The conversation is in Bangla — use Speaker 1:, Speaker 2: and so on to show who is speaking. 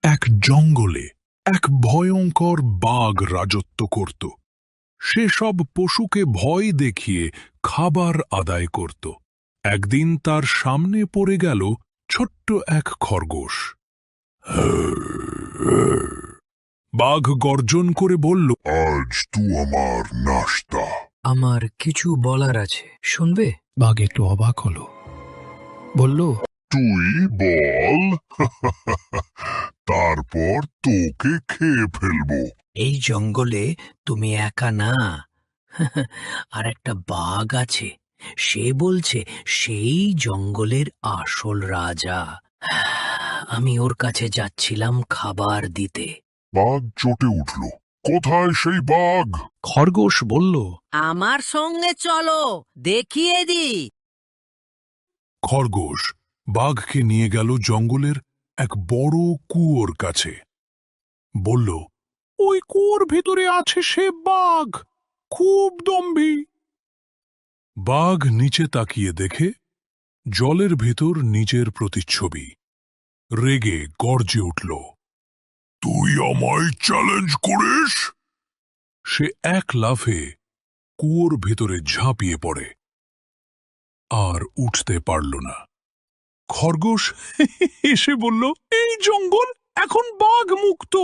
Speaker 1: এক জঙ্গলে এক ভয়ঙ্কর বাঘ রাজত্ব করত। সে সব পশুকে ভয় দেখিয়ে খাবার আদায় করত। একদিন তার সামনে পড়ে গেল ছোট্ট এক খরগোশ। বাঘ গর্জন করে বলল,
Speaker 2: আজ তুই আমার নাস্তা।
Speaker 3: আমার কিছু বলার আছে, শুনবে?
Speaker 1: বাঘ একটু অবাক হলো, বলল,
Speaker 2: তুই বল। তারপর তোকে খেয়ে ফেলবো।
Speaker 3: এই জঙ্গলে তুমি একা না, আর একটা বাঘ আছে। সে বলছে সেই জঙ্গলের আসল রাজা। আমি ওর কাছে যাচ্ছিলাম খাবার দিতে।
Speaker 2: বাঘ চটে উঠল। কোথায় সেই বাঘ?
Speaker 1: খরগোশ বলল।
Speaker 4: আমার সঙ্গে চলো, দেখিয়ে দি।
Speaker 1: খরগোশ বাঘকে নিয়ে গেল জঙ্গলের এক বড় কুয়োর কাছে। বলল, ওই কুয়োর ভিতরে আছে সে বাঘ, খুব দম্ভী। বাঘ নিচে তাকিয়ে দেখে জলের ভেতর নিজের প্রতিচ্ছবি। রেগে গর্জে উঠল,
Speaker 2: তুই আমায় চ্যালেঞ্জ করিস?
Speaker 1: সে এক লাফে কুয়োর ভেতরে ঝাঁপিয়ে পড়ে, আর উঠতে পারল না। খরগোশ এসে বলল, এই জঙ্গল এখন বাঘ মুক্ত।